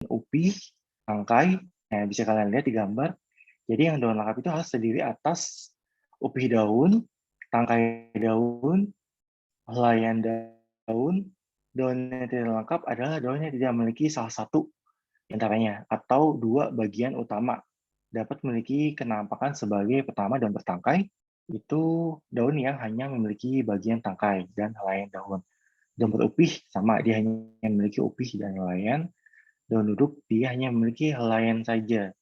upi, tangkai. Nah, bisa kalian lihat di gambar. Jadi yang daun lengkap itu harus terdiri atas upi daun, tangkai daun, helaian daun. Daun yang tidak lengkap adalah daun yang tidak memiliki salah satu antaranya atau dua bagian utama. Dapat memiliki kenampakan sebagai pertama daun bertangkai, itu daun yang hanya memiliki bagian tangkai dan helaian daun. Daun berupih sama, dia hanya memiliki upih dan helaian. Daun duduk dia hanya memiliki helaian saja.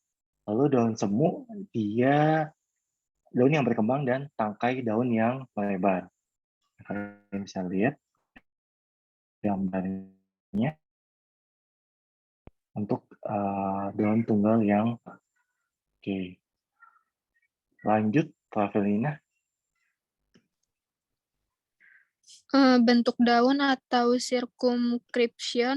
Lalu daun semu dia daun yang berkembang dan tangkai daun yang melebar. Kalian bisa lihat gambarnya untuk daun tunggal yang oke. Lanjut, Pavelina. Bentuk daun atau circumscriptio,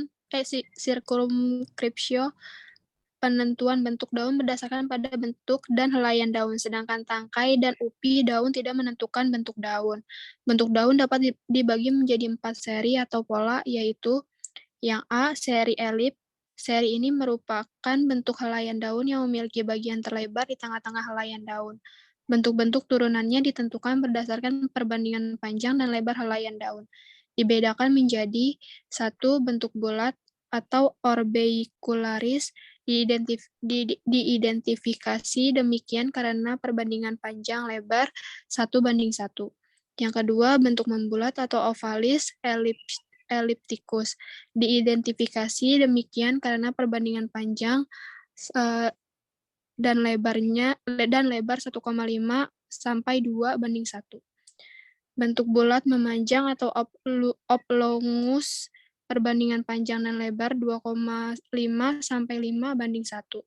penentuan bentuk daun berdasarkan pada bentuk dan helaian daun, sedangkan tangkai dan upi daun tidak menentukan bentuk daun. Bentuk daun dapat dibagi menjadi 4 seri atau pola, yaitu yang A, seri elip. Seri ini merupakan bentuk helaian daun yang memiliki bagian terlebar di tengah-tengah helaian daun. Bentuk-bentuk turunannya ditentukan berdasarkan perbandingan panjang dan lebar helaian daun. Dibedakan menjadi 1. Bentuk bulat atau orbicularis diidentifikasi demikian karena perbandingan panjang lebar 1:1. Yang kedua, bentuk membulat atau ovalis ellipticus diidentifikasi demikian karena perbandingan panjang dan lebar 1,5 sampai 2:1. Bentuk bulat memanjang atau oblongus, perbandingan panjang dan lebar 2,5 sampai 5:1.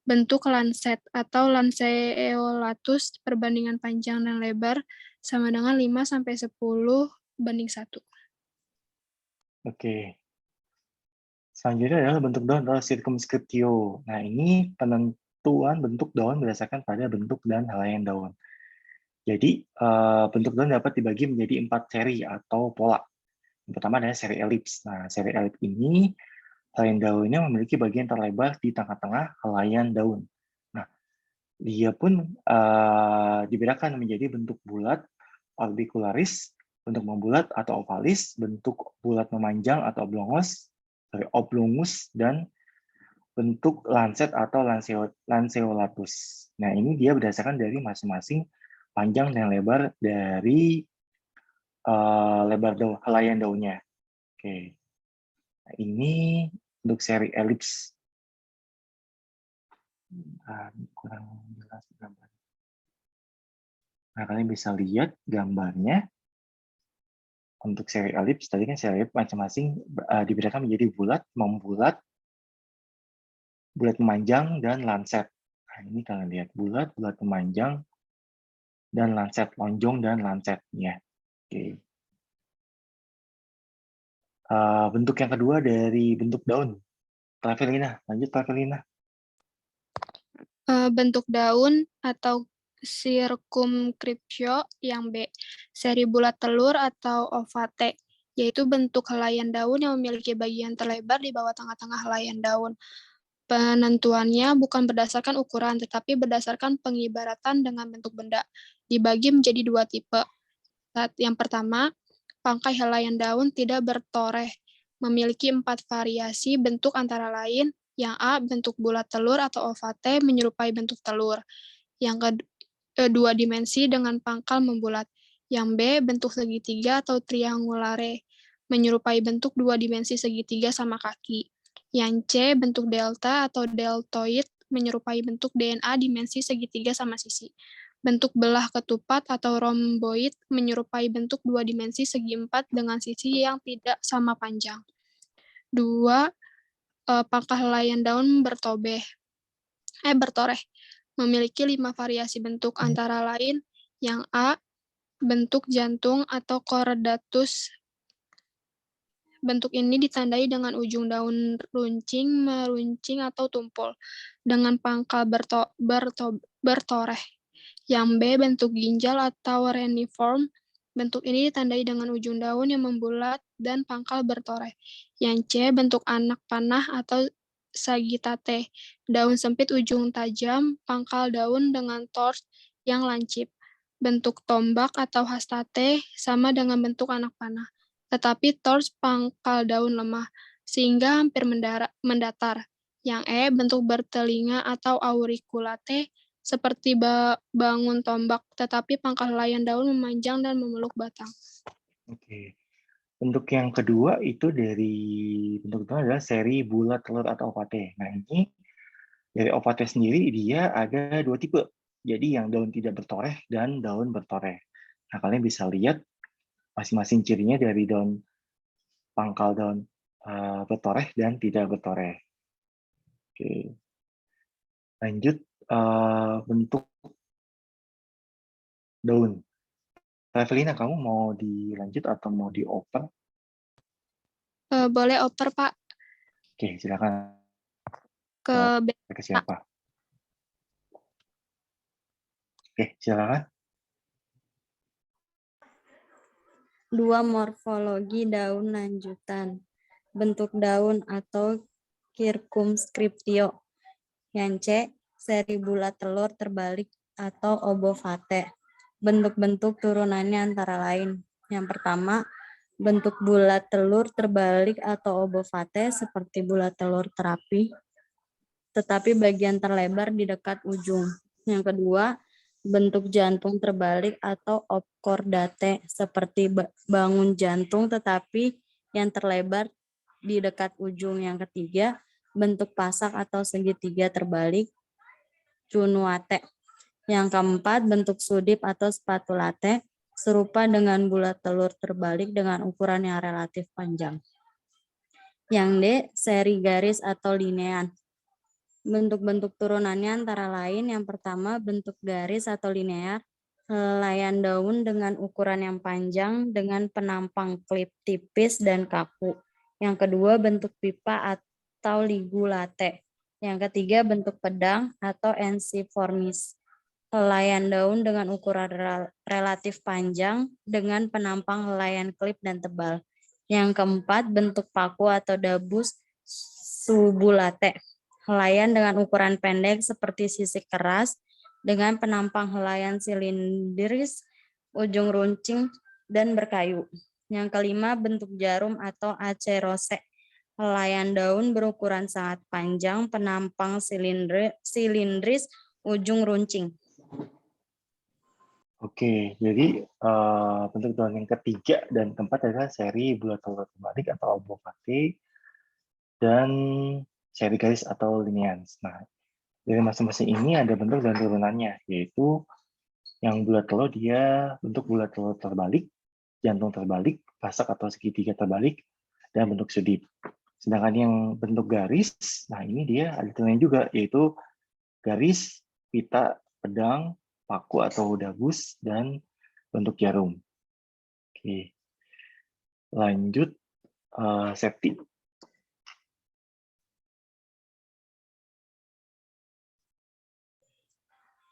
Bentuk lancet atau lanceolatus, perbandingan panjang dan lebar sama dengan 5 sampai 10:1. Oke. Selanjutnya adalah bentuk daun atau circumscriptio. Nah, ini penentuan bentuk daun berdasarkan pada bentuk dan helaian daun. Jadi, bentuk daun dapat dibagi menjadi 4 seri atau pola. Yang pertama adalah seri elips. Nah, seri elips ini helaian daunnya memiliki bagian terlebar di tengah-tengah helaian daun. Nah, dia pun dibedakan menjadi bentuk bulat, orbicularis, bentuk membulat atau ovalis, bentuk bulat memanjang atau oblongus, dan bentuk lancet atau lanceolatus. Nah, ini dia berdasarkan dari masing-masing panjang dan lebar dari lebar helaian daunnya. Oke. Nah, ini untuk seri elips. Kurang jelas gambar. Nah, kalian bisa lihat gambarnya. Untuk seri elips, tadi kan seri elips masing-masing dibedakan menjadi bulat, membulat, bulat memanjang, dan lancet. Nah, ini kalian lihat bulat, bulat memanjang, dan lancet, lonjong dan lancet. Ya. Oke. Bentuk yang kedua dari bentuk daun. Pavelina, lanjut Pavelina. Bentuk daun atau circumscriptio yang B, seri bulat telur atau ovate, yaitu bentuk helaian daun yang memiliki bagian terlebar di bawah tengah-tengah helaian daun. Penentuannya bukan berdasarkan ukuran, tetapi berdasarkan pengibaratan dengan bentuk benda. Dibagi menjadi 2 tipe. Yang pertama, pangkai helaian daun tidak bertoreh, memiliki 4 variasi bentuk antara lain. Yang A, bentuk bulat telur atau ovate menyerupai bentuk telur. Yang kedua dimensi dengan pangkal membulat. Yang B, bentuk segitiga atau triangulare, menyerupai bentuk 2 dimensi segitiga sama kaki. Yang C, bentuk delta atau deltoid, menyerupai bentuk DNA dimensi segitiga sama sisi. Bentuk belah ketupat atau romboid, menyerupai bentuk 2 dimensi segi 4 dengan sisi yang tidak sama panjang. 2. Pangkal helaian daun bertoreh, memiliki 5 variasi bentuk antara lain. Yang A, bentuk jantung atau chordatus. Bentuk ini ditandai dengan ujung daun runcing, meruncing, atau tumpul, dengan pangkal bertoreh. Yang B, bentuk ginjal atau reniform. Bentuk ini ditandai dengan ujung daun yang membulat dan pangkal bertoreh. Yang C, bentuk anak panah atau sagitate, daun sempit ujung tajam, pangkal daun dengan tors yang lancip. Bentuk tombak atau hastate sama dengan bentuk anak panah, tetapi tors pangkal daun lemah, sehingga hampir mendatar. Yang E, bentuk bertelinga atau auriculate, seperti bangun tombak, tetapi pangkal helaian daun memanjang dan memeluk batang. Oke. Bentuk yang kedua itu dari bentuk itu adalah seri bulat telur atau ovate. Nah, ini dari ovate sendiri dia ada dua tipe. Jadi yang daun tidak bertoreh dan daun bertoreh. Nah, kalian bisa lihat masing-masing cirinya dari daun pangkal daun bertoreh dan tidak bertoreh. Oke. Lanjut bentuk daun. Evelina, kamu mau dilanjut atau mau dioper? Boleh oper, Pak, Oke, silakan. ke Ke siapa? Oke, silakan. 2. Morfologi daun lanjutan. Bentuk daun atau circumscriptio. Yang C, seri bulat telur terbalik atau obovate. Bentuk-bentuk turunannya antara lain. Yang pertama, bentuk bulat telur terbalik atau obovate seperti bulat telur terapi, tetapi bagian terlebar di dekat ujung. Yang kedua, bentuk jantung terbalik atau obcordate seperti bangun jantung tetapi yang terlebar di dekat ujung. Yang ketiga, bentuk pasak atau segitiga terbalik cunuate. Yang keempat, bentuk sudip atau spatulate serupa dengan bulat telur terbalik dengan ukuran yang relatif panjang. Yang D, seri garis atau linean. Bentuk-bentuk turunannya antara lain yang pertama bentuk garis atau linear, helaian daun dengan ukuran yang panjang dengan penampang klip tipis dan kaku. Yang kedua bentuk pipa atau ligulate. Yang ketiga bentuk pedang atau ensiformis. Helaian daun dengan ukuran relatif panjang dengan penampang helaian klip dan tebal. Yang keempat bentuk paku atau dabus subulate. Helaian dengan ukuran pendek seperti sisik keras dengan penampang helaian silindris, ujung runcing, dan berkayu. Yang kelima, bentuk jarum atau acerose. Helaian daun berukuran sangat panjang, penampang silindris, ujung runcing. Oke, jadi bentuk daun yang ketiga dan keempat adalah seri bulat telur terbalik atau obovate dan seri garis atau lineans. Nah, dari masing-masing ini ada bentuk dan turunannya, yaitu yang bulat telur dia bentuk bulat telur terbalik, jantung terbalik, pasak atau segitiga terbalik, dan bentuk sudip. Sedangkan yang bentuk garis, nah ini dia ada turunannya juga, yaitu garis, pita, pedang, paku atau dabus, dan bentuk jarum. Oke, lanjut Septi.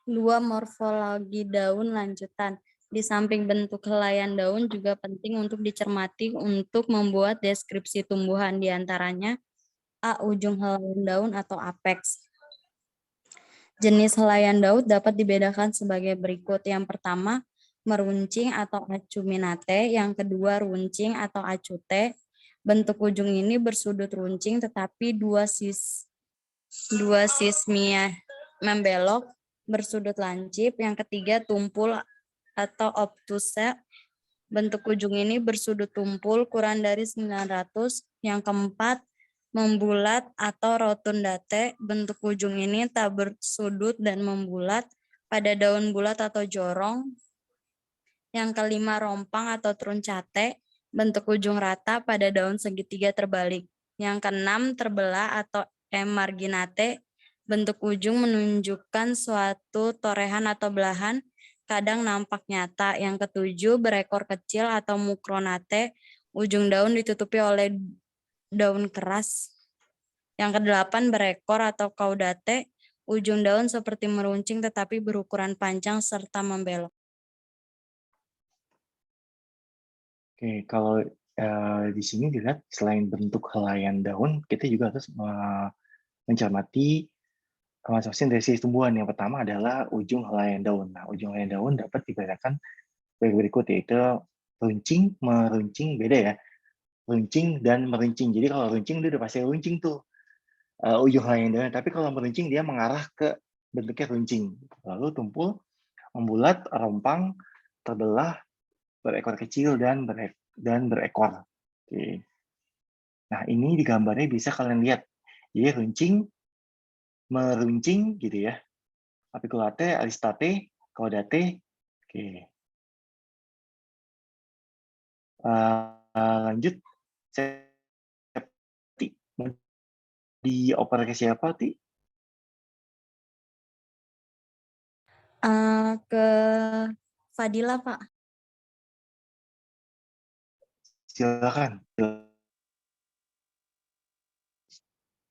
Dua, morfologi daun lanjutan. Di samping bentuk helaian daun juga penting untuk dicermati untuk membuat deskripsi tumbuhan, diantaranya A. Ujung helaian daun atau apex. Jenis helaian daun dapat dibedakan sebagai berikut. Yang pertama, meruncing atau acuminate. Yang kedua, runcing atau acute. Bentuk ujung ini bersudut runcing tetapi dua sismia membelok bersudut lancip. Yang ketiga, tumpul atau obtuse. Bentuk ujung ini bersudut tumpul kurang dari 900. Yang keempat, membulat atau rotundate. Bentuk ujung ini tak bersudut dan membulat pada daun bulat atau jorong. Yang kelima, rompang atau truncate. Bentuk ujung rata pada daun segitiga terbalik. Yang keenam, terbelah atau emarginate. Bentuk ujung menunjukkan suatu torehan atau belahan, kadang nampak nyata. Yang ketujuh, berekor kecil atau mukronate. Ujung daun ditutupi oleh daun keras. Yang kedelapan, berekor atau caudate. Ujung daun seperti meruncing tetapi berukuran panjang serta membelok. Oke, kalau di sini dilihat selain bentuk helaian daun, kita juga harus mencermati masing-masing dari sisi tumbuhan. Yang pertama adalah ujung helaian daun. Nah, ujung helaian daun dapat dibedakan berikut, yaitu runcing, meruncing, beda ya. Runcing dan meruncing. Jadi kalau runcing dia udah pasti runcing tuh ujung helaian daun. Tapi kalau meruncing dia mengarah ke bentuknya runcing. Lalu tumpul, membulat, rompang, terbelah, berekor kecil dan berekor. Oke. Nah, ini di gambarnya bisa kalian lihat. Jadi runcing, meruncing gitu ya. Apiculate, alistate, caudate. Oke. Lanjut. Septi. Dioper ke siapa, Ti? Ke Fadila, Pak. Silakan.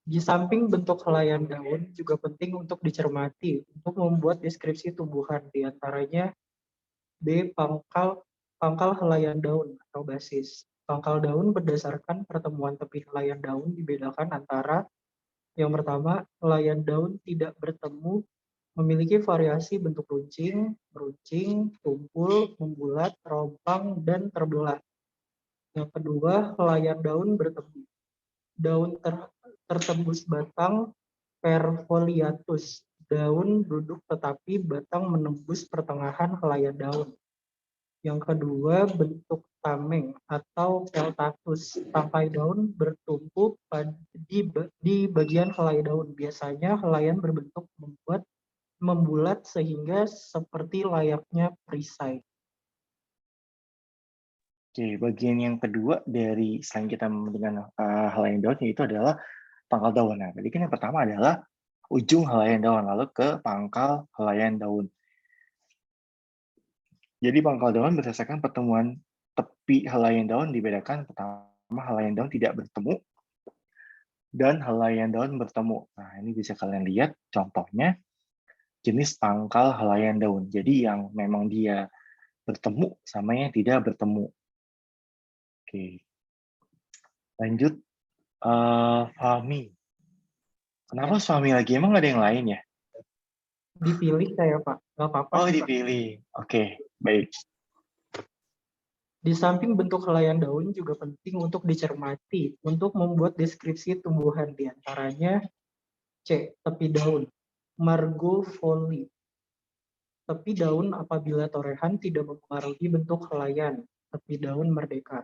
Di samping bentuk helaian daun juga penting untuk dicermati untuk membuat deskripsi tumbuhan, diantaranya B. Pangkal helaian daun atau basis. Pangkal daun berdasarkan pertemuan tepi helaian daun dibedakan antara yang pertama, helaian daun tidak bertemu memiliki variasi bentuk runcing, meruncing, tumpul, membulat, rompang, dan terbelah. Yang kedua, helaian daun bertemu. Daun tertembus batang perfoliatus. Daun duduk tetapi batang menembus pertengahan helaian daun. Yang kedua, bentuk tameng atau peltatus. Tangkai daun bertumpu di bagian helai daun. Biasanya helaian berbentuk membulat sehingga seperti layaknya perisai. Oke, bagian yang kedua dari selain kita dengan helaian daun yaitu adalah pangkal daun. Nah, tadi kan yang pertama adalah ujung helaian daun, lalu ke pangkal helaian daun. Jadi pangkal daun berdasarkan pertemuan tepi helaian daun dibedakan pertama helaian daun tidak bertemu dan helaian daun bertemu. Nah, ini bisa kalian lihat contohnya jenis pangkal helaian daun. Jadi yang memang dia bertemu sama yang tidak bertemu. Oke. Lanjut, Fahmi. Kenapa Fahmi lagi? Emang nggak ada yang lain ya? Dipilih saya, Pak. Nggak apa-apa Oh, sih, Pak. dipilih. Oke, baik. Di samping bentuk helaian daun juga penting untuk dicermati untuk membuat deskripsi tumbuhan, diantaranya C. Tepi daun, Margofoli. Tepi daun apabila torehan tidak mempengaruhi bentuk helaian, tepi daun merdeka.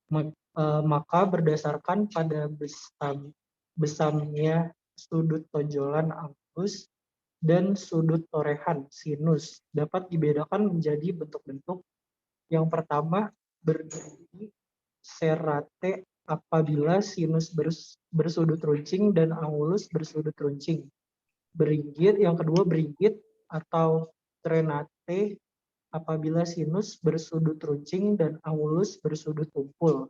Maka berdasarkan pada besamnya sudut tonjolan angulus dan sudut torehan sinus dapat dibedakan menjadi bentuk-bentuk. Yang pertama, berdiri serrate apabila sinus bersudut runcing dan angulus bersudut runcing. Beringgit, yang kedua beringgit atau trenate apabila sinus bersudut runcing dan angulus bersudut tumpul.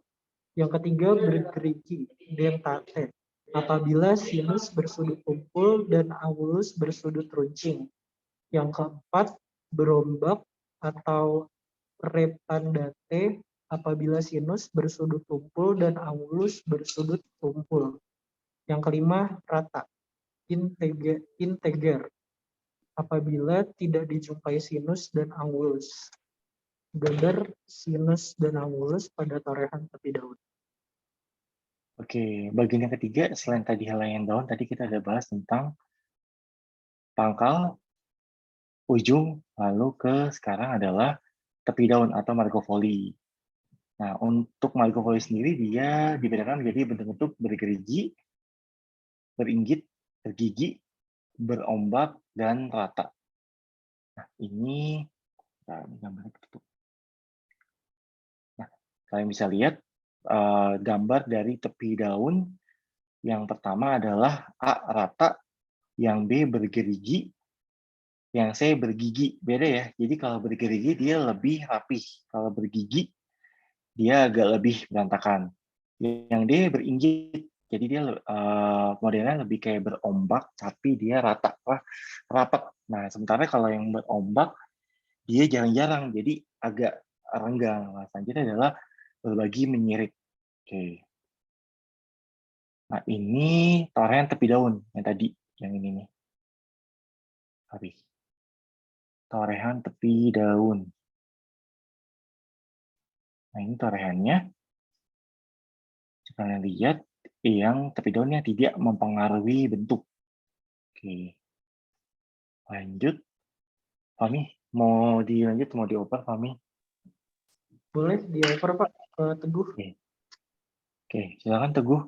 Yang ketiga bergerigi, dentate apabila sinus bersudut tumpul dan angulus bersudut runcing. Yang keempat berombak atau reptandate apabila sinus bersudut tumpul dan angulus bersudut tumpul. Yang kelima rata, integer apabila tidak dijumpai sinus dan angulus. Gambar sinus dan angulus pada torehan tepi daun. Oke, bagian yang ketiga, selain tadi helaian daun, tadi kita ada bahas tentang pangkal, ujung, lalu ke sekarang adalah tepi daun atau margofoli. Nah, untuk margofoli sendiri dia dibedakan menjadi bentuk-bentuk bergerigi, beringgit, bergigi, berombak, dan rata. Nah, ini gambarnya ketutup. Nah, kalian bisa lihat gambar dari tepi daun. Yang pertama adalah A rata, yang B bergerigi, yang C bergigi. Beda ya. Jadi kalau bergerigi dia lebih rapih, kalau bergigi dia agak lebih berantakan. Yang D beringgit, jadi dia modelnya lebih kayak berombak, tapi dia rata, rapat. Nah, sementara kalau yang berombak dia jarang-jarang, jadi agak renggang. Nah, selanjutnya adalah berbagi menyirik. Oke. Nah, ini torehan tepi daun yang tadi, yang ini nih. Sorry. Torehan tepi daun. Nah, ini torehannya. Kalian lihat yang tepi daunnya tidak mempengaruhi bentuk. Oke. Lanjut. Fahmi, mau dilanjut, mau dioper, Fahmi? Boleh dioper Pak ke Teguh. Oke, silakan Teguh.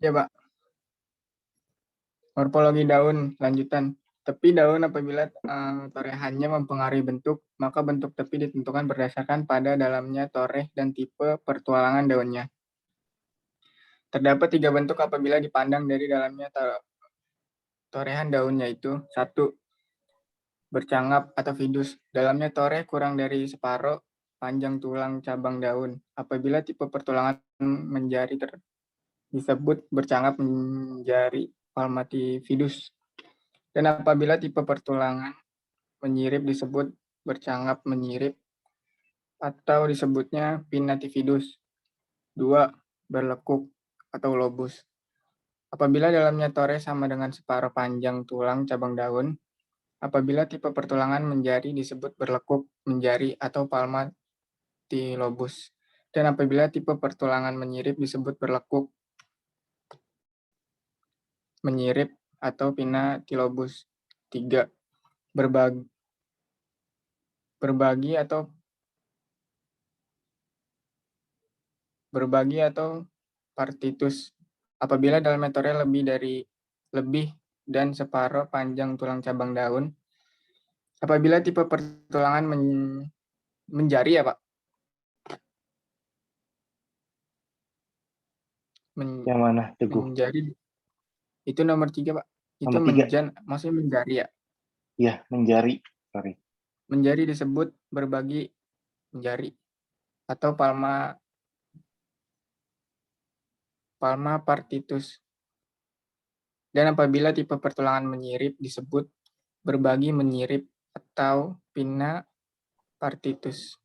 Ya, Pak. Morfologi daun lanjutan. Tepi daun apabila torehannya mempengaruhi bentuk, maka bentuk tepi ditentukan berdasarkan pada dalamnya toreh dan tipe pertualangan daunnya. Terdapat 3 bentuk apabila dipandang dari dalamnya torehan daun, yaitu 1. Bercangap atau vidus. Dalamnya toreh kurang dari separuh panjang tulang cabang daun. Apabila tipe pertualangan menjari disebut bercangap menjari palmatifidus. Dan apabila tipe pertualangan menyirip disebut bercangap menyirip atau disebutnya pinnatifidus. 2. Berlekuk atau lobus. Apabila dalamnya toreh sama dengan separuh panjang tulang cabang daun, apabila tipe pertualangan menjari disebut berlekuk menjari atau palmatilobus. Dan apabila tipe pertualangan menyirip disebut berlekuk menyirip atau pinnatilobus. 3. Berbagi atau partitus. Apabila dalamnya toreh lebih dan separuh panjang tulang cabang daun. Apabila tipe pertualangan menjari ya Pak. Yang mana, Teguh? Menjari. Itu nomor 3 Pak. Itu Nomor 3. maksudnya menjari ya. Iya, menjari. Sorry. Menjari disebut berbagi menjari atau palma partitus. Dan apabila tipe pertualangan menyirip disebut berbagi menyirip atau pinna partitus.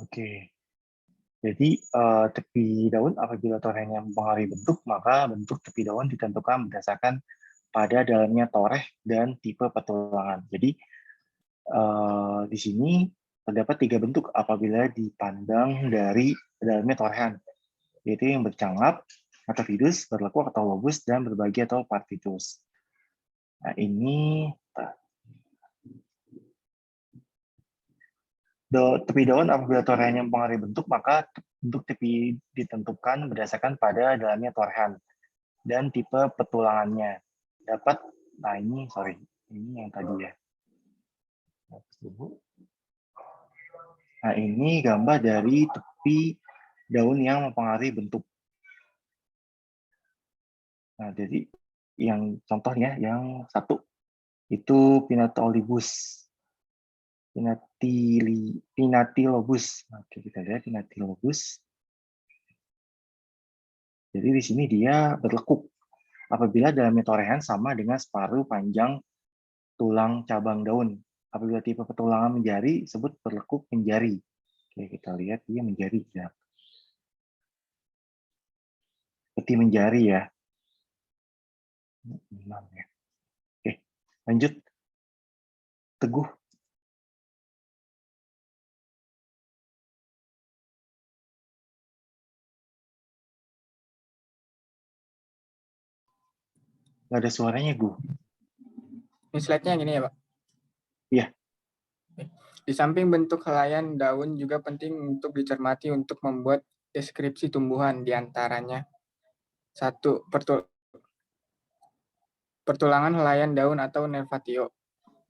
Oke. Jadi, tepi daun apabila torehannya mempengaruhi bentuk, maka bentuk tepi daun ditentukan berdasarkan pada dalamnya toreh dan tipe pertualangan. Jadi, di sini terdapat 3 bentuk apabila dipandang dari dalamnya torehan, yaitu yang bercangap atau vidus, berlekuk atau lobus, dan berbagi atau partitus. Nah, ini tepi daun apabila torehannya mempengaruhi bentuk, maka bentuk tepi ditentukan berdasarkan pada dalamnya torehan dan tipe petualangannya. Nah ini, sorry, ini yang tadi ya. Nah ini gambar dari tepi daun yang mempengaruhi bentuk. Nah jadi yang contohnya yang 1 itu Pinnatolibus. Pinnatilobus. Oke, kita lihat Pinnatilobus. Jadi di sini dia berlekuk apabila dalamnya torehan sama dengan separuh panjang tulang cabang daun. Apabila tipe petualangan menjari disebut berlekuk menjari. Oke, kita lihat dia menjari ya. Seperti menjari ya. Oke, lanjut. Teguh. Nggak ada suaranya, Gu. Ini slide-nya gini ya Pak. Iya. Di samping bentuk helaian daun juga penting untuk dicermati untuk membuat deskripsi tumbuhan, diantaranya 1. Pertulangan helaian daun atau nervatio.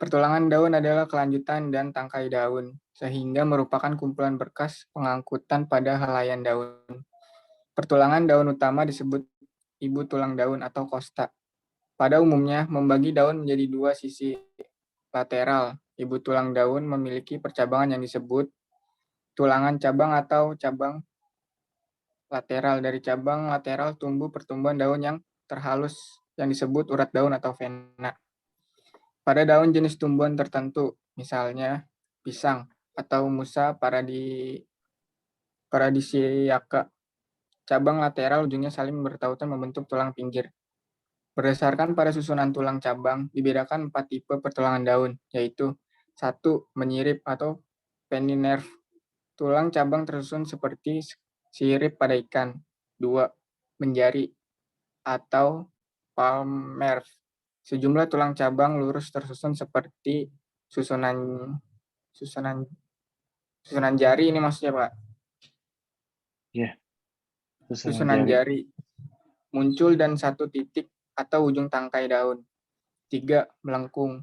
Pertulangan daun adalah kelanjutan dan tangkai daun, sehingga merupakan kumpulan berkas pengangkutan pada helaian daun. Pertulangan daun utama disebut ibu tulang daun atau kosta. Pada umumnya, membagi daun menjadi 2 sisi lateral. Ibu tulang daun memiliki percabangan yang disebut tulangan cabang atau cabang lateral. Dari cabang lateral tumbuh pertumbuhan daun yang terhalus yang disebut urat daun atau vena. Pada daun jenis tumbuhan tertentu, misalnya pisang atau musa paradisiaca. Cabang lateral ujungnya saling bertautan membentuk tulang pinggir. Berdasarkan pada susunan tulang cabang, dibedakan 4 tipe pertulangan daun, yaitu 1. Menyirip atau penninerve. Tulang cabang tersusun seperti sirip pada ikan. 2. Menjari atau palmerve. Sejumlah tulang cabang lurus tersusun seperti susunan jari, ini maksudnya Pak. Ya, Susunan jari muncul dan 1 titik atau ujung tangkai daun. 3. Melengkung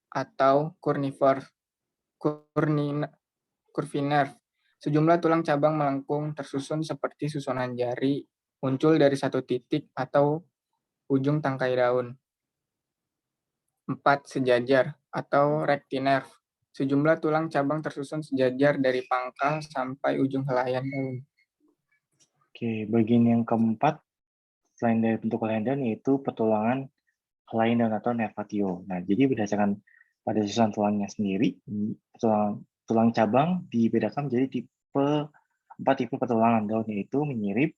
atau curvinerve. Sejumlah tulang cabang melengkung tersusun seperti susunan jari muncul dari 1 titik atau ujung tangkai daun. 4. Sejajar atau rectinerve. Sejumlah tulang cabang tersusun sejajar dari pangkal sampai ujung helaian daun. Oke, bagian yang keempat selain dari bentuk helaian daun yaitu pertulangan helaian daun atau nervatio. Nah, jadi berdasarkan pada susunan tulangnya sendiri, tulang cabang dibedakan menjadi 4 tipe pertulangan daun, yaitu menyirip,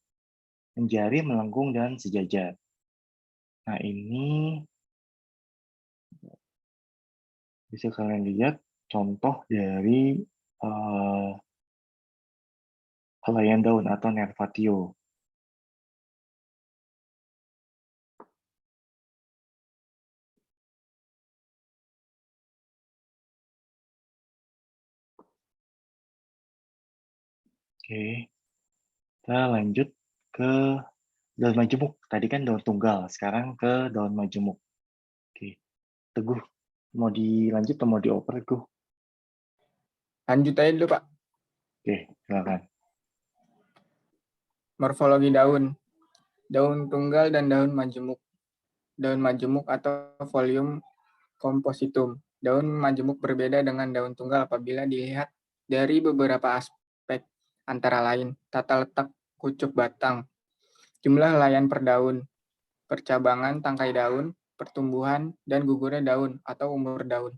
menjari, melengkung, dan sejajar. Nah, ini bisa kalian lihat contoh dari helaian daun atau nervatio. Oke, kita lanjut ke daun majemuk. Tadi kan daun tunggal, sekarang ke daun majemuk. Oke, Teguh, mau dilanjut atau mau dioper, Teguh? Lanjut aja dulu Pak. Oke, silakan. Morfologi daun. Daun tunggal dan daun majemuk. Daun majemuk atau folium compositum. Daun majemuk berbeda dengan daun tunggal apabila dilihat dari beberapa aspek, antara lain tata letak kucuk batang, jumlah helaian per daun, percabangan tangkai daun, pertumbuhan, dan gugurnya daun atau umur daun.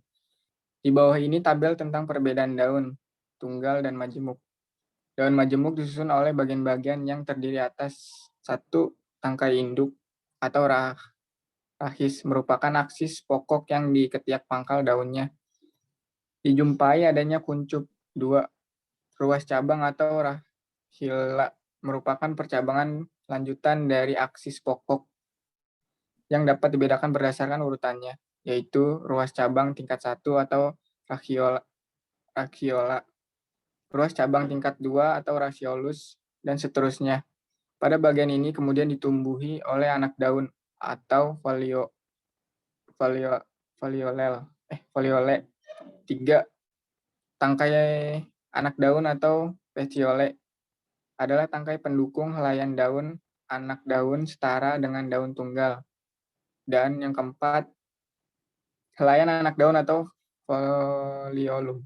Di bawah ini tabel tentang perbedaan daun tunggal dan majemuk. Daun majemuk disusun oleh bagian-bagian yang terdiri atas 1. Tangkai induk atau rahis, merupakan aksis pokok yang di ketiak pangkal daunnya. Dijumpai adanya kuncup. 2. Ruas cabang atau rahila, merupakan percabangan lanjutan dari aksis pokok yang dapat dibedakan berdasarkan urutannya, yaitu ruas cabang tingkat 1 atau rachiola, ruas cabang tingkat 2 atau rachiolus, dan seterusnya. Pada bagian ini kemudian ditumbuhi oleh anak daun atau foliole. 3. Tangkai anak daun atau petiole adalah tangkai pendukung helaian daun anak daun setara dengan daun tunggal. Dan yang keempat, helaian anak daun atau foliolum.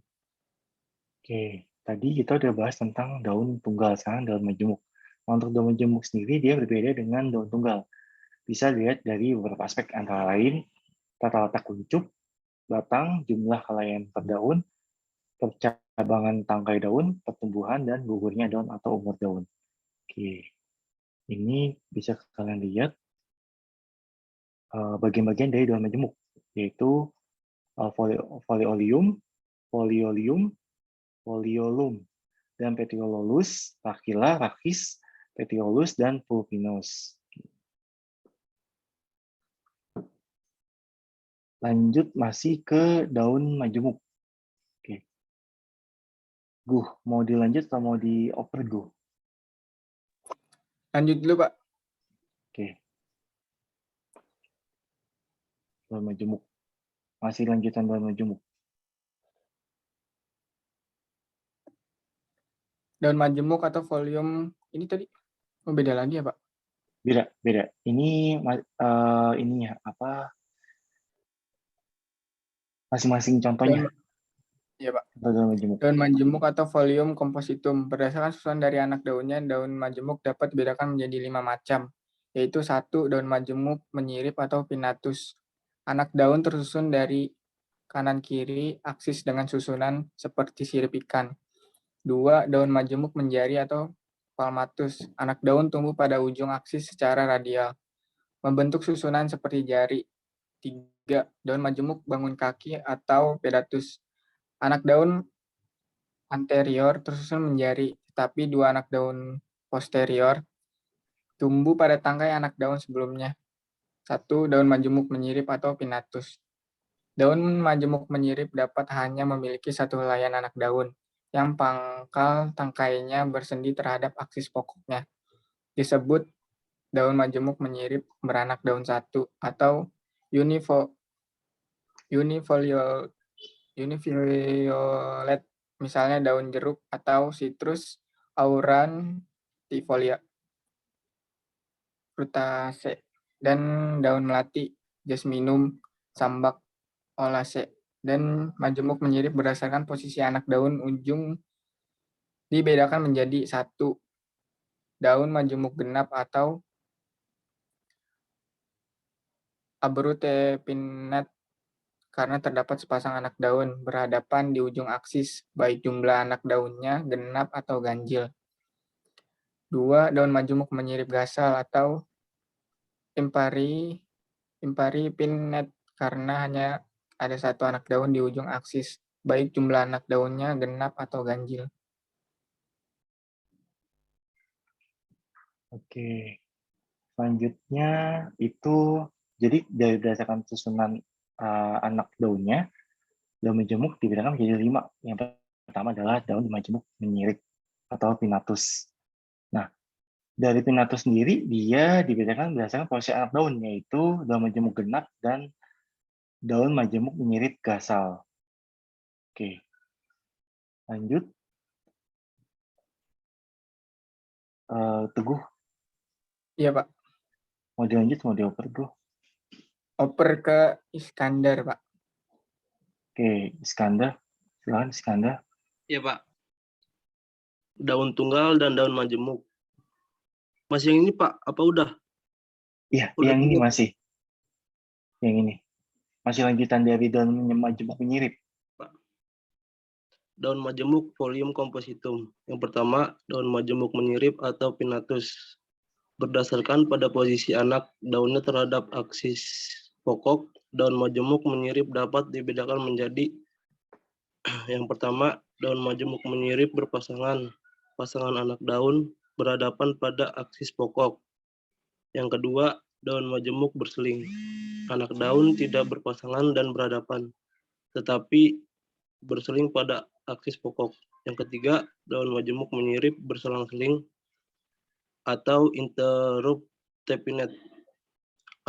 Oke, tadi kita udah bahas tentang daun tunggal, sekarang daun majemuk. Nah, untuk daun majemuk sendiri, dia berbeda dengan daun tunggal. Bisa dilihat dari beberapa aspek, antara lain tata letak kuncup batang, jumlah helaian per daun, percabangan tangkai daun, pertumbuhan, dan gugurnya daun atau umur daun. Oke, ini bisa kalian lihat bagian-bagian dari daun majemuk, yaitu foliolium, foliolum, dan petiolus, rachila, rachis, petiolus, dan pulpinus. Lanjut masih ke daun majemuk. Oke. Guh, mau dilanjut atau mau dioper, Guh? Lanjut dulu, Pak. Oke. Daun majemuk. Masih lanjutan daun majemuk. Daun majemuk atau folium ini tadi beda lagi ya, Pak? Beda. Ini apa? Masing-masing contohnya. Iya, Pak. Daun majemuk. Daun majemuk atau folium compositum. Berdasarkan susunan dari anak daunnya, daun majemuk dapat dibedakan menjadi 5 macam, yaitu 1. Daun majemuk menyirip atau pinnatus. Anak daun tersusun dari kanan kiri aksis dengan susunan seperti sirip ikan. 2. Daun majemuk menjari atau palmatus. Anak daun tumbuh pada ujung aksis secara radial, membentuk susunan seperti jari. 3. Daun majemuk bangun kaki atau pedatus. Anak daun anterior tersusun menjari, tetapi 2 anak daun posterior tumbuh pada tangkai anak daun sebelumnya. 1. Daun majemuk menyirip atau pinnatus. Daun majemuk menyirip dapat hanya memiliki satu helaian anak daun, yang pangkal tangkainya bersendi terhadap aksis pokoknya. Disebut daun majemuk menyirip beranak daun satu atau univiolet, misalnya daun jeruk atau citrus aurantifolia frutaceae, dan daun melati jasminum sambac olaceae. Dan majemuk menyirip berdasarkan posisi anak daun ujung dibedakan menjadi 1. Daun majemuk genap atau abrutepinnate karena terdapat sepasang anak daun berhadapan di ujung aksis, baik jumlah anak daunnya genap atau ganjil. 2. Daun majemuk menyirip gasal atau impari-pinnate karena hanya ada satu anak daun di ujung aksis, baik jumlah anak daunnya genap atau ganjil. Oke. Selanjutnya itu jadi dari berdasarkan susunan anak daunnya, daun majemuk dibedakan menjadi 5. Yang pertama adalah daun majemuk menyirip atau pinnatus. Nah, dari pinnatus sendiri dia dibedakan berdasarkan posisi anak daun, yaitu daun majemuk genap dan daun majemuk menyirip gasal. Oke, lanjut. Teguh, Iya, Pak. mau dilanjut, mau dioper, bro? Oper ke Iskandar, Pak. Oke, Iskandar. Silakan, Iskandar. Ya, Pak. Daun tunggal dan daun majemuk. Masih yang ini, Pak? Apa udah? Iya, Udah yang ini cukup? masih. Yang ini. Masih lanjutan dari daun majemuk menyirip. Daun majemuk Pholium compositum. Yang pertama, daun majemuk menyirip atau pinnatus. Berdasarkan pada posisi anak daunnya terhadap aksis pokok, daun majemuk menyirip dapat dibedakan menjadi yang pertama, daun majemuk menyirip berpasangan. Pasangan anak daun berhadapan pada aksis pokok. Yang kedua, daun majemuk berseling. Anak daun tidak berpasangan dan berhadapan, tetapi berseling pada aksis pokok. Yang ketiga, daun majemuk menyirip berselang-seling atau interruptepinnate.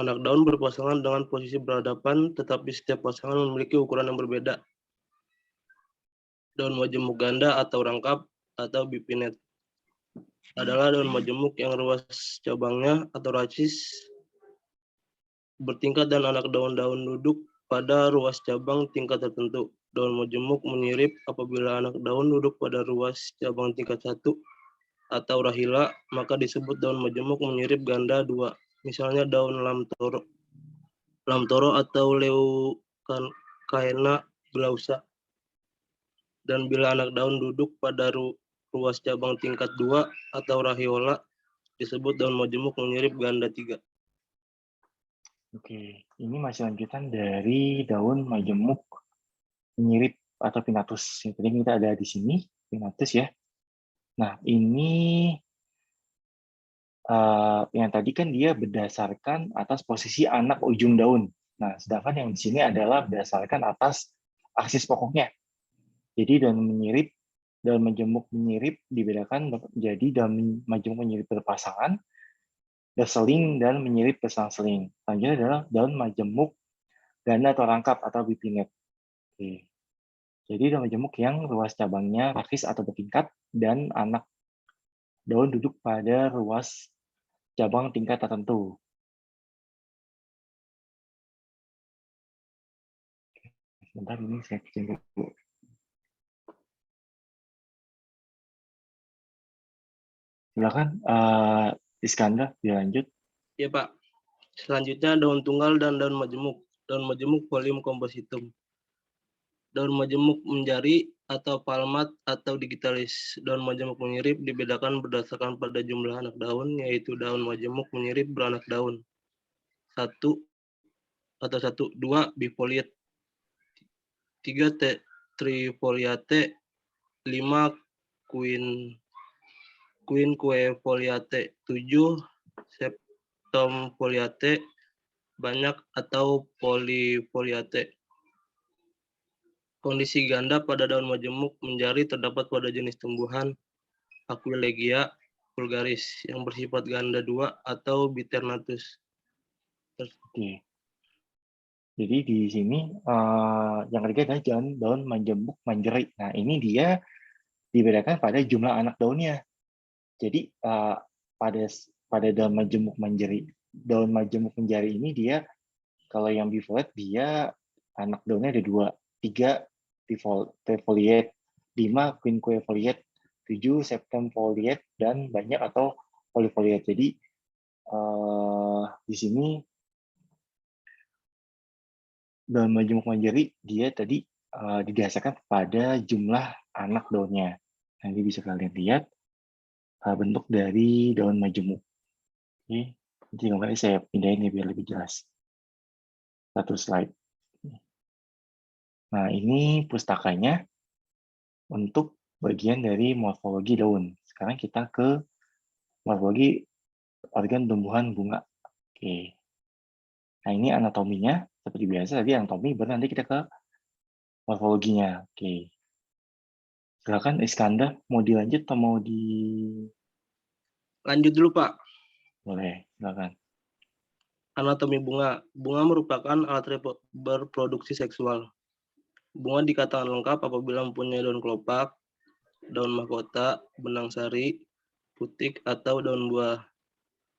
Anak daun berpasangan dengan posisi berhadapan, tetapi setiap pasangan memiliki ukuran yang berbeda. Daun majemuk ganda atau rangkap atau bipinnate adalah daun majemuk yang ruas cabangnya atau rachis bertingkat dan anak daun-daun duduk pada ruas cabang tingkat tertentu. Daun majemuk menyirip apabila anak daun duduk pada ruas cabang tingkat 1 atau rahila, maka disebut daun majemuk menyirip ganda 2. Misalnya daun lamtoro atau leucaena glausa. Dan bila anak daun duduk pada ruas cabang tingkat 2 atau rahiola, disebut daun majemuk menyirip ganda 3. Oke, ini masih lanjutan dari daun majemuk menyirip atau pinnatus. Yang tadi kita ada di sini, pinnatus ya. Nah, ini yang tadi kan dia berdasarkan atas posisi anak ujung daun. Nah, sedangkan yang di sini adalah berdasarkan atas aksis pokoknya. Jadi daun majemuk menyirip dibedakan menjadi daun majemuk menyirip berpasangan, berseling, dan menyirip berselang-seling. Selanjutnya adalah daun majemuk ganda atau rangkap atau bipinnate. Oke. Jadi daun majemuk yang ruas cabangnya rakis atau bertingkat dan anak daun duduk pada ruas cabang tingkat tertentu. Sebentar ini saya kecil dulu. Silakan, Iskandar, dilanjut. Ya, Pak. Selanjutnya daun tunggal dan daun majemuk. Daun majemuk Pholium compositum. daun majemuk menjari atau palmat atau digitalis. Daun majemuk menyirip dibedakan berdasarkan pada jumlah anak daun, yaitu daun majemuk menyirip beranak daun. 2 bifoliate, 3 trifoliate, 5 quinquefoliate, 7 septemfoliate, banyak atau polifoliate. Kondisi ganda pada daun majemuk menjari terdapat pada jenis tumbuhan Aquilegia vulgaris yang bersifat ganda 2 atau Bitternatus. Oke. Jadi di sini yang ketiga adalah daun majemuk manjeri. Nah, ini dia dibedakan pada jumlah anak daunnya. Jadi pada daun majemuk manjeri ini dia kalau yang bifoliate dia anak daunnya ada 2, 3 trifoliate, 5 quinquefoliate, 7 septemfoliate, dan banyak atau polifoliate. Jadi di sini daun majemuk manjeri dia tadi didasarkan pada jumlah anak daunnya. Nanti bisa kalian lihat bentuk dari daun majemuk. Oke, nanti kembali saya pindahin ya biar lebih jelas. Satu slide. Nah, ini pustakanya untuk bagian dari morfologi daun. Sekarang kita ke morfologi organ tumbuhan bunga. Oke. Nah, ini anatominya. Seperti biasa tadi anatomi, baru nanti kita ke morfologinya. Oke. Silakan Iskandar, mau dilanjut atau mau di... Lanjut dulu, Pak. Boleh, silakan. Anatomi bunga. Bunga merupakan alat berproduksi seksual. Bunga dikatakan lengkap apabila mempunyai daun kelopak, daun mahkota, benang sari, putik, atau daun buah.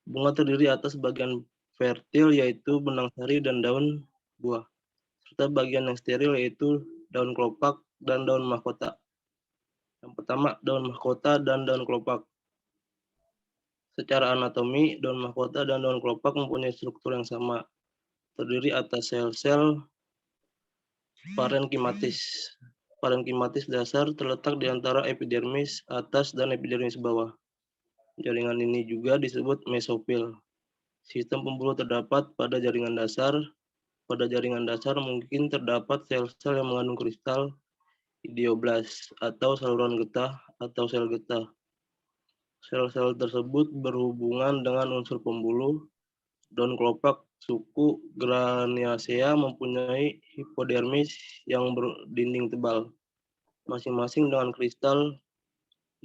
Bunga terdiri atas bagian fertil yaitu benang sari dan daun buah, serta bagian yang steril yaitu daun kelopak dan daun mahkota. Yang pertama, daun mahkota dan daun kelopak. Secara anatomi, daun mahkota dan daun kelopak mempunyai struktur yang sama, terdiri atas sel-sel parenkimatis. Parenkimatis dasar terletak di antara epidermis atas dan epidermis bawah. Jaringan ini juga disebut mesofil. Sistem pembuluh terdapat pada jaringan dasar. Pada jaringan dasar mungkin terdapat sel-sel yang mengandung kristal idioblast atau saluran getah atau sel getah. Sel-sel tersebut berhubungan dengan unsur pembuluh. Daun kelopak suku Granaceae mempunyai hipodermis yang berdinding tebal, masing-masing dengan kristal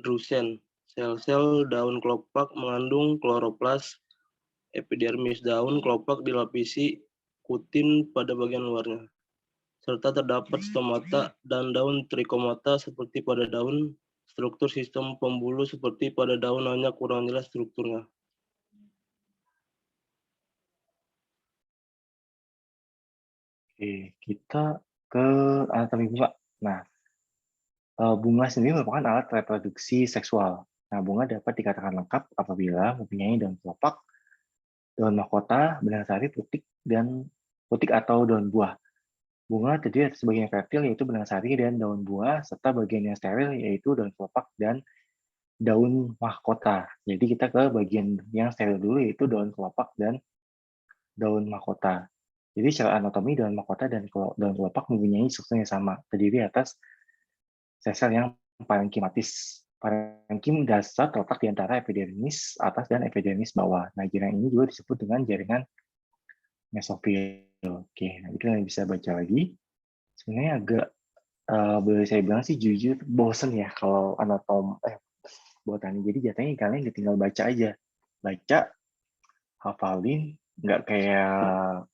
drusen. Sel-sel daun kelopak mengandung kloroplas. Epidermis daun kelopak dilapisi kutin pada bagian luarnya, serta terdapat stomata dan daun trikomata seperti pada daun. Struktur sistem pembuluh seperti pada daun hanya kurang jelas strukturnya. Oke, kita ke anatomi bunga. Nah, bunga sendiri merupakan alat reproduksi seksual. Nah, bunga dapat dikatakan lengkap apabila mempunyai daun kelopak, daun mahkota, benang sari, putik atau daun buah. Bunga terdiri atas bagian fertil yaitu benang sari dan daun buah, serta bagian yang steril yaitu daun kelopak dan daun mahkota. Jadi kita ke bagian yang steril dulu yaitu daun kelopak dan daun mahkota. Jadi secara anatomi daun mahkota dan daun kelopak mempunyai struktur yang sama, terdiri atas sel-sel yang parenkimatis. Parenkim dasar terletak di antara epidermis atas dan epidermis bawah. Nah, jaringan ini juga disebut dengan jaringan mesofil. Oke, nanti kalian bisa baca lagi. Sebenarnya agak boleh saya bilang sih jujur bosen ya kalau botani. Jadi jatuhnya kalian tinggal baca aja. Baca, hafalin, nggak kayak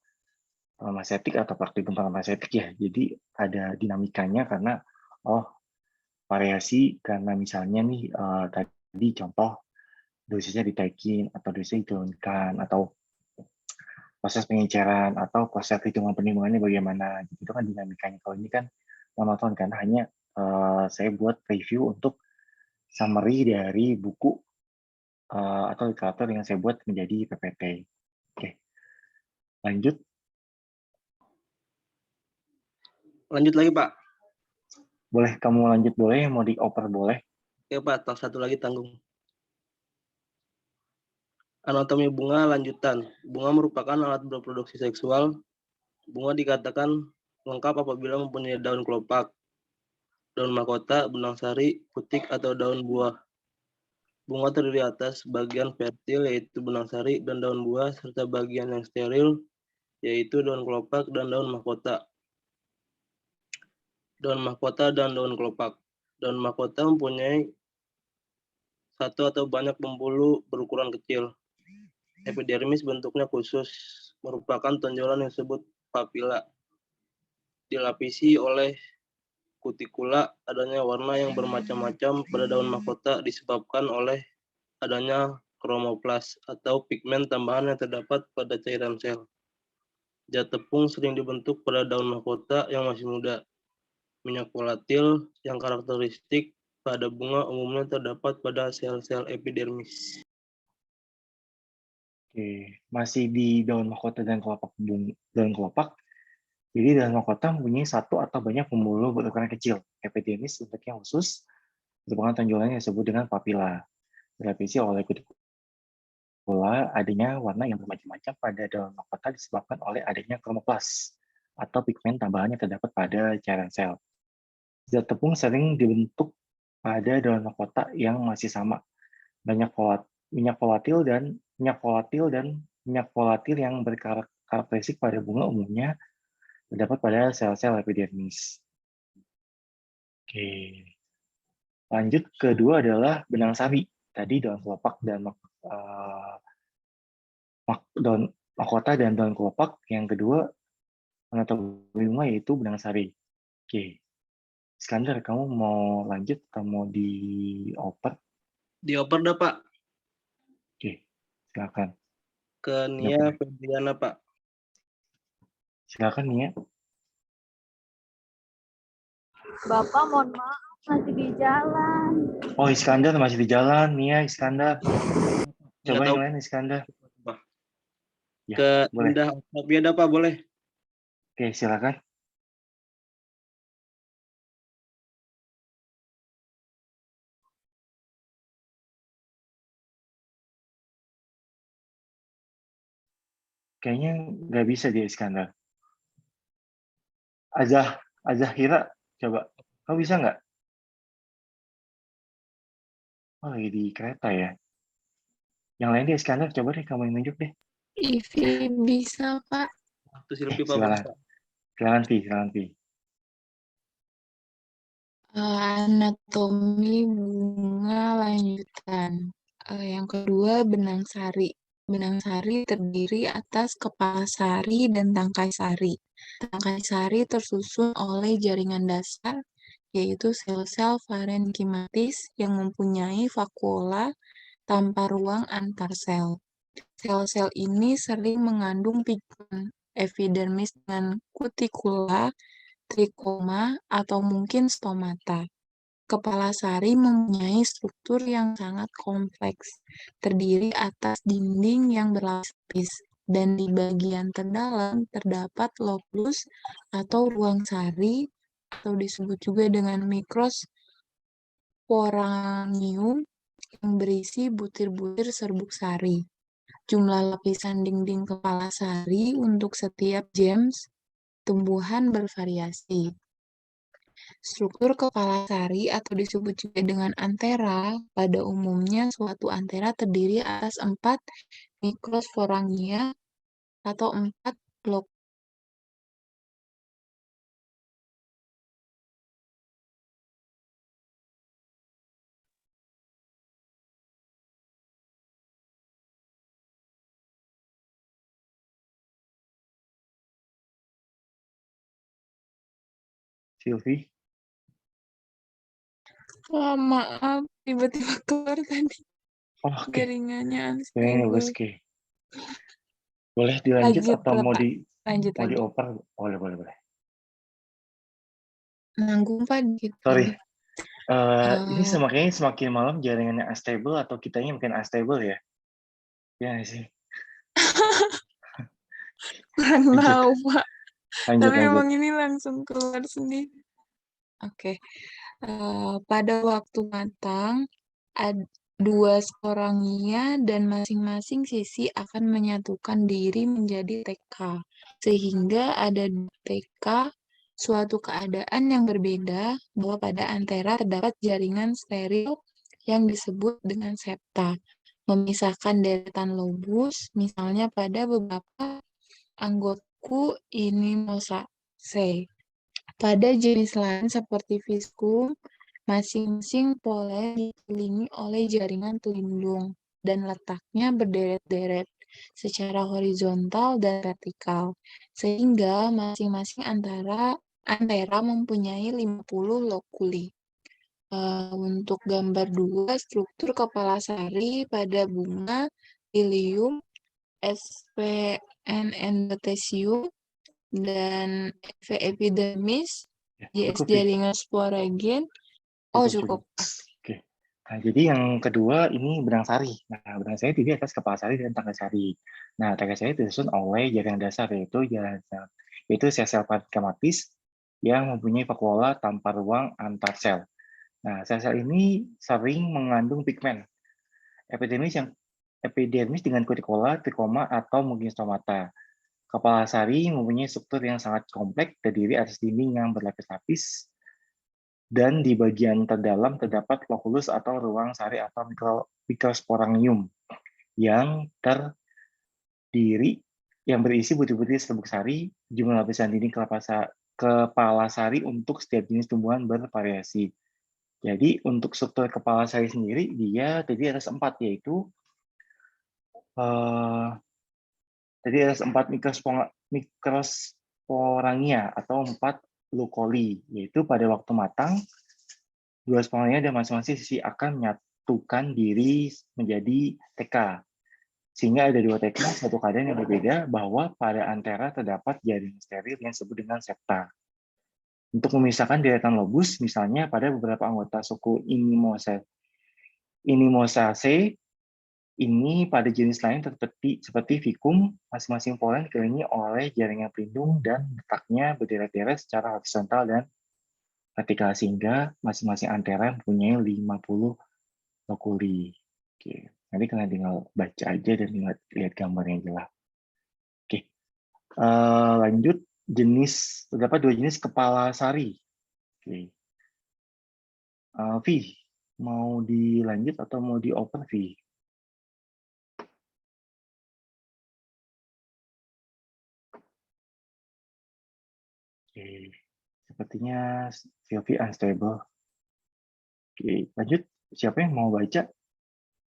farmasetik atau praktikum farmasetik ya. Jadi ada dinamikanya karena variasi karena misalnya nih tadi contoh dosisnya ditaikin atau dosisnya diturunkan atau proses pengenceran atau proses hitungan penimbangannya bagaimana gitu. Itu kan dinamikanya. Kalau ini kan monoton kan hanya saya buat review untuk summary dari buku atau literatur yang saya buat menjadi PPT. Oke. Lanjut. Lanjut lagi, Pak. Boleh kamu lanjut boleh, mau dioper boleh. Oke Pak, satu lagi tanggung. Anatomi bunga lanjutan. Bunga merupakan alat berproduksi seksual. Bunga dikatakan lengkap apabila mempunyai daun kelopak, daun mahkota, benang sari, putik, atau daun buah. Bunga terdiri atas bagian fertil, yaitu benang sari dan daun buah, serta bagian yang steril, yaitu daun kelopak dan daun mahkota. Daun mahkota dan daun kelopak. Daun mahkota mempunyai satu atau banyak pembuluh berukuran kecil. Epidermis bentuknya khusus, merupakan tonjolan yang disebut papila. Dilapisi oleh kutikula, adanya warna yang bermacam-macam pada daun mahkota disebabkan oleh adanya kromoplas atau pigmen tambahan yang terdapat pada cairan sel. Zat tepung sering dibentuk pada daun mahkota yang masih muda. Minyak volatil yang karakteristik pada bunga umumnya terdapat pada sel-sel epidermis. Oke, masih di daun mahkota dan daun kelopak. Jadi daun mahkota mempunyai satu atau banyak pembuluh berukuran kecil. Epidermis bentuknya khusus, merupakan tonjolan yang disebut dengan papila. Dilapisi oleh kutikula, adanya warna yang bermacam-macam pada daun mahkota disebabkan oleh adanya kromoplas atau pigmen tambahan yang terdapat pada cairan sel. Zat tepung sering dibentuk pada daun mahkota yang masih sama. Minyak volatil yang berkarakteristik pada bunga umumnya terdapat pada sel-sel epidermis. Oke. Lanjut kedua adalah benang sari. Tadi daun kelopak dan daun mahkota dan daun kelopak. Yang kedua anatomi bunga yaitu benang sari. Oke. Iskandar, kamu mau lanjut atau mau dioper? Dioper dah Pak, Oke, silakan. ke Nia Febriana Pak. Silakan Nia. Bapak mohon maaf masih di jalan. Oh, Iskandar masih di jalan. Nia, Iskandar. Nggak Coba tahu. yang lain Iskandar. Ya, Ke boleh. Indah Octavia Pak, boleh? Oke, silakan. Kayaknya nggak bisa dia Iskandar. Azahira, coba. Kamu bisa nggak? Oh, lagi di kereta ya. Yang lain deh Iskandar, coba deh kamu yang nunjuk deh. Ivi bisa, Pak. Itu Silvi Pak. Silakan. Silakan, Vi. Anatomi bunga lanjutan. Yang kedua, benang sari. Benang sari terdiri atas kepala sari dan tangkai sari. Tangkai sari tersusun oleh jaringan dasar, yaitu sel-sel parenkimatis yang mempunyai vakuola tanpa ruang antar sel. Sel-sel ini sering mengandung pigmen epidermis dengan kutikula, trikoma, atau mungkin stomata. Kepala sari mempunyai struktur yang sangat kompleks, terdiri atas dinding yang berlapis, dan di bagian terdalam terdapat lokulus atau ruang sari, atau disebut juga dengan mikrosporangium, yang berisi butir-butir serbuk sari. Jumlah lapisan dinding kepala sari untuk setiap jenis tumbuhan bervariasi. Struktur kepala sari atau disebut juga dengan antera, pada umumnya suatu antera terdiri atas 4 mikrosporangia atau 4 blok. Silvi. Maaf, tiba-tiba keluar tadi. Oh, oke. Jaringannya Jaringannya unstable. oke. Boleh dilanjut Lanjut atau lah, mau Pak. Lanjut mau lagi. dioper? Boleh. Nanggung, Pak. Gitu. Sorry. Ini semakin malam jaringannya unstable atau kitanya makin unstable ya? Ya nggak sih. Kurang Lanjut. tahu, Pak. Lanjut. Tapi memang ini langsung keluar sendiri. Oke. Pada waktu matang, dua sporangia dan masing-masing sisi akan menyatukan diri menjadi TK. Sehingga ada TK, suatu keadaan yang berbeda bahwa pada antera terdapat jaringan steril yang disebut dengan septa, memisahkan deretan lobus, misalnya pada beberapa anggotaku ini mosaic. Pada jenis lain seperti viscum, masing-masing polen dikelilingi oleh jaringan pelindung dan letaknya berderet-deret secara horizontal dan vertikal, sehingga masing-masing antera mempunyai 50 lokuli. Untuk gambar 2, struktur kepala sari pada bunga Lilium, SPN endotecium, dan FV epidermis, Ya, JS cukup, Vi. jaringan sporagen. Oh, cukup. Oke. Nah, jadi yang kedua ini benang sari. Nah, benang sari terdiri atas kepala sari dan tangkai sari. Nah, tangkai sari disusun oleh jaringan dasar yaitu sel-sel parenkematis yang mempunyai vakuola tanpa ruang antar sel. Nah, sel-sel ini sering mengandung pigmen epidermis dengan kutikola, trikoma, atau mungkin stomata. Kepala sari mempunyai struktur yang sangat kompleks, terdiri atas dinding yang berlapis-lapis, dan di bagian terdalam terdapat loculus atau ruang sari atau microsporangium yang berisi butir-butir serbuk sari. Jumlah lapisan dinding kepala sari untuk setiap jenis tumbuhan bervariasi. Jadi untuk struktur kepala sari sendiri dia terdiri atas 4, yaitu tadi ada 4 mikrosporangia atau 4 lokoli, yaitu pada waktu matang, 2 sporangia dan masing-masing sisi akan menyatukan diri menjadi TK. Sehingga ada 2 TK, satu keadaan yang berbeda bahwa pada antera terdapat jaringan steril yang disebut dengan septa. Untuk memisahkan deretan lobus, misalnya pada beberapa anggota suku Inimosaceae, ini pada jenis lain seperti vicum, masing-masing polen dikelilingi oleh jaringan pelindung dan letaknya berderet-deret secara horizontal dan vertikal, sehingga masing-masing antera mempunyai 50 lokuli. Oke. Nanti kalian tinggal baca aja dan lihat gambarnya jelas. Oke. Lanjut, terdapat 2 jenis kepala sari. Oke. Vi, mau dilanjut atau mau di-open, Vi? Oke, sepertinya Sylvie unstable. Oke, lanjut. Siapa yang mau baca?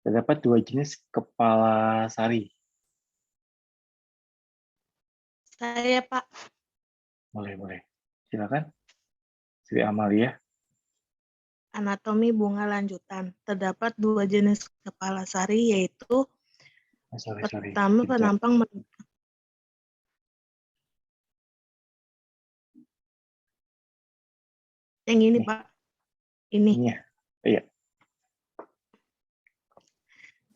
Terdapat 2 jenis kepala sari. Saya, Pak. Boleh. Silakan. Sri Amalia. Anatomi bunga lanjutan. Terdapat 2 jenis kepala sari, yaitu pertama penampang yang ini, Pak. Ini. Iya.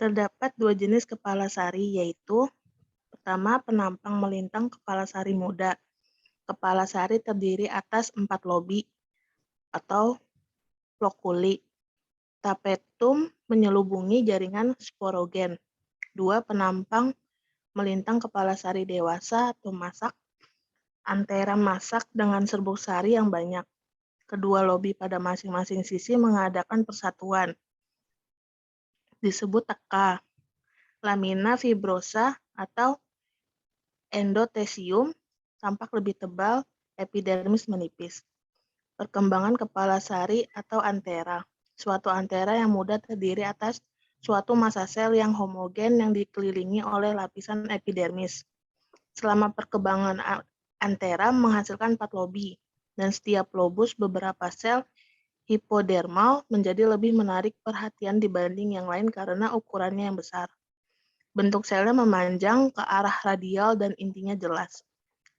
Terdapat 2 jenis kepala sari, yaitu pertama penampang melintang kepala sari muda. Kepala sari terdiri atas 4 lobi atau lokuli. Tapetum menyelubungi jaringan sporogen. 2 penampang melintang kepala sari dewasa atau masak. Antera masak dengan serbuk sari yang banyak. Kedua lobi pada masing-masing sisi mengadakan persatuan. Disebut TK. Lamina fibrosa atau endotecium tampak lebih tebal, epidermis menipis. Perkembangan kepala sari atau antera. Suatu antera yang muda terdiri atas suatu massa sel yang homogen yang dikelilingi oleh lapisan epidermis. Selama perkembangan antera menghasilkan 4 lobi, dan setiap lobus beberapa sel hipodermal menjadi lebih menarik perhatian dibanding yang lain karena ukurannya yang besar. Bentuk selnya memanjang ke arah radial dan intinya jelas.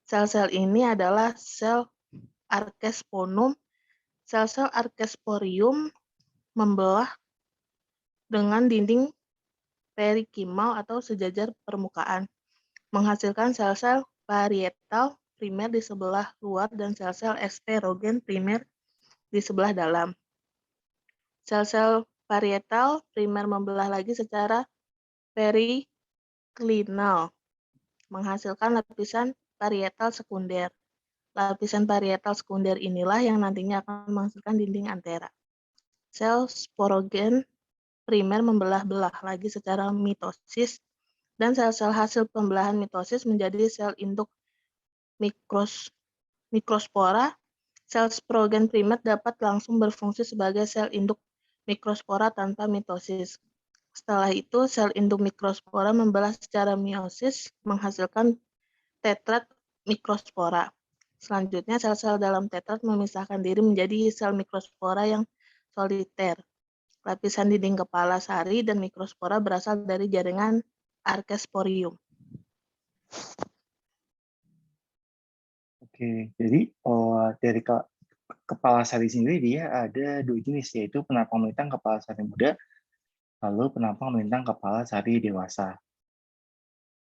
Sel-sel ini adalah sel arkesporum. Sel-sel arkesporium membelah dengan dinding perikimal atau sejajar permukaan, menghasilkan sel-sel parietal primer di sebelah luar dan sel-sel esferogen primer di sebelah dalam. Sel-sel parietal primer membelah lagi secara periklinal, menghasilkan lapisan parietal sekunder. Lapisan parietal sekunder inilah yang nantinya akan menghasilkan dinding antera. Sel sporogen primer membelah-belah lagi secara mitosis, dan sel-sel hasil pembelahan mitosis menjadi sel induk mikrospora. Sel sporogen primer dapat langsung berfungsi sebagai sel induk mikrospora tanpa mitosis. Setelah itu, sel induk mikrospora membelah secara meiosis, menghasilkan tetrat mikrospora. Selanjutnya, sel-sel dalam tetrat memisahkan diri menjadi sel mikrospora yang soliter. Lapisan dinding kepala sari dan mikrospora berasal dari jaringan archesporium. Oke, jadi dari kepala sari sendiri dia ada 2 jenis, yaitu penampang melintang kepala sari muda, lalu penampang melintang kepala sari dewasa.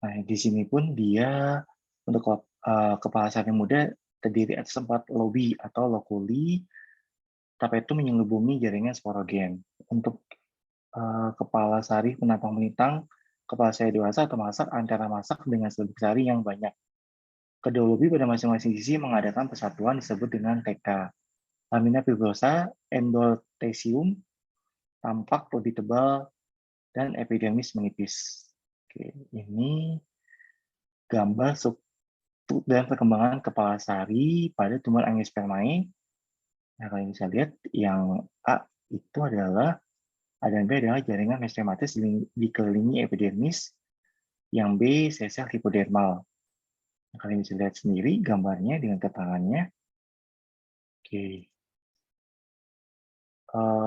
Nah, di sini pun dia untuk kepala sari muda terdiri atas 4 lobi atau loculi, tapi itu menyelubungi jaringan sporogen. Untuk kepala sari penampang melintang kepala sari dewasa atau masak antara masak dengan selubung sari yang banyak. Kedua lobi pada masing-masing sisi mengadakan persatuan disebut dengan TK. Lamina fibrosa, endothelium tampak lebih tebal, dan epidermis menipis. Oke, ini gambar struktur dan perkembangan kepala sari pada tumor angiospermae. Nah, kalian bisa lihat yang A itu adalah dan B adalah jaringan mesotematis dikelilingi epidermis, yang B sel-sel hipodermal. Nah, kalian bisa lihat sendiri gambarnya dengan keterangannya. Oke.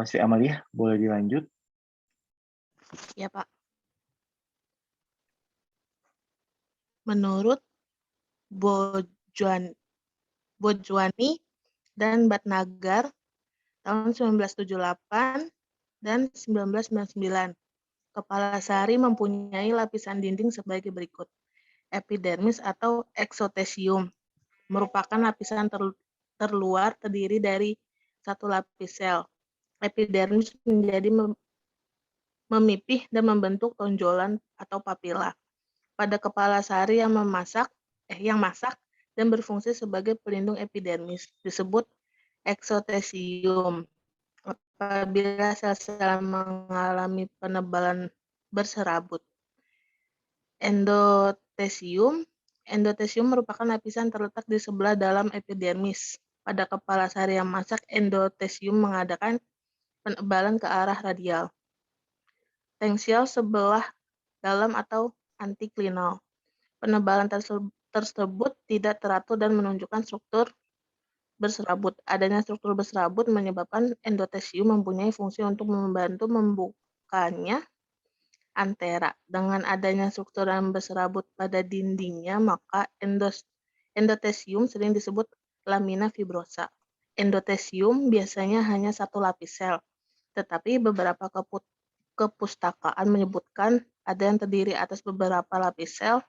Sri Amalia, boleh dilanjut? Ya, Pak. Menurut Bojwani dan Bhatnagar tahun 1978 dan 1999, kepala sari mempunyai lapisan dinding sebagai berikut. Epidermis atau exothecium merupakan lapisan terluar terdiri dari satu lapis sel. Epidermis menjadi memipih dan membentuk tonjolan atau papila. Pada kepala sari yang masak dan berfungsi sebagai pelindung epidermis disebut exothecium. Apabila sel-sel mengalami penebalan berserabut. Endothecium merupakan lapisan terletak di sebelah dalam epidermis. Pada kepala sari yang masak, endothecium mengadakan penebalan ke arah radial. Tensial sebelah dalam atau antiklinal. Penebalan tersebut tidak teratur dan menunjukkan struktur berserabut. Adanya struktur berserabut menyebabkan endothecium mempunyai fungsi untuk membantu membukanya antera. Dengan adanya struktur yang berserabut pada dindingnya, maka endothecium sering disebut lamina fibrosa. Endothecium biasanya hanya satu lapis sel, tetapi beberapa kepustakaan menyebutkan ada yang terdiri atas beberapa lapis sel.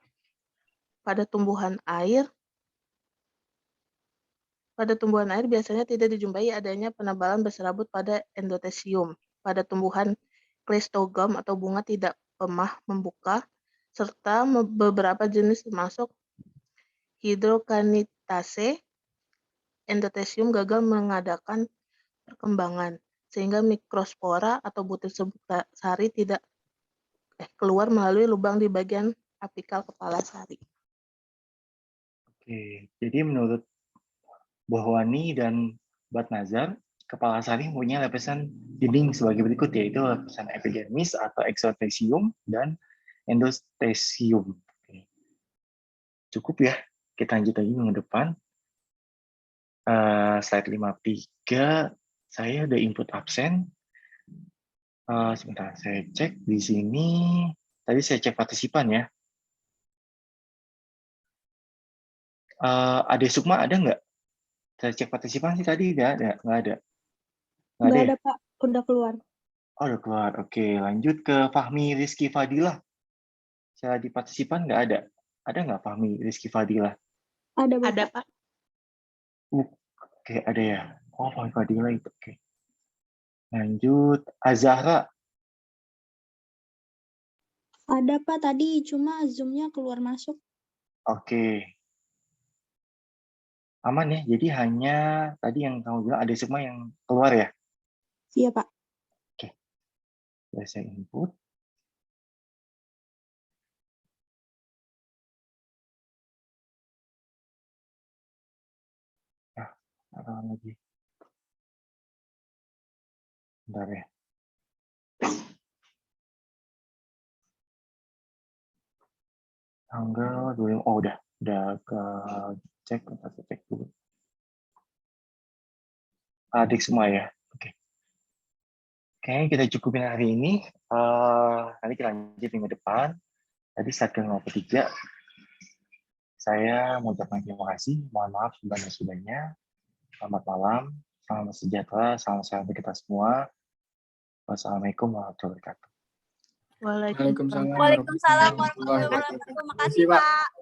Pada tumbuhan air biasanya tidak dijumpai adanya penebalan berserabut pada endothecium. Pada tumbuhan kleistogam atau bunga tidak pemah membuka, serta beberapa jenis termasuk hydrocanitase, endothecium gagal mengadakan perkembangan, sehingga mikrospora atau butir serbuk sari tidak keluar melalui lubang di bagian apikal kepala sari. Oke, jadi menurut Bojwani dan Bhatnagar, kepala sari mempunyai lapisan dinding sebagai berikut, yaitu lapisan epidermis atau exothecium dan endothecium. Oke. Cukup ya, kita lanjut lagi minggu depan. Slide 53, saya ada input absen. Sebentar, saya cek di sini. Tadi saya cek partisipan ya. Ade Sukma ada nggak? Saya cek partisipan sih tadi nggak ada. Nggak ada, Pak. Udah keluar. Oh, udah keluar. Oke, lanjut ke Fahmi Rizky Fadilah. Saya di partisipan nggak ada. Ada nggak Fahmi Rizky Fadilah? Ada, Bapak. Ada, Pak. Oke, ada ya. Oh, Pak delay. Oke. Lanjut, Azahra. Ada Pak tadi, cuma Zoom-nya keluar masuk. Oke. Aman ya, jadi hanya tadi yang kamu bilang ada semua yang keluar ya? Iya Pak. Oke. Sudah saya input. Nah, apa lagi? Bentar ya. Tanggal 25, oh udah ke cek, kita cek dulu. Adik semua ya, oke. Kayaknya kita cukupin hari ini. Nanti kita lanjut minggu depan. Tadi Satker 53. Saya mengucapkan terima kasih. Mohon maaf sebanyak-banyaknya. Selamat malam, salam sejahtera, salam sehat bagi kita semua. Wassalamualaikum warahmatullahi wabarakatuh. Waalaikumsalam. Waalaikumsalam warahmatullahi wabarakatuh. Makasih, Pak. Pak.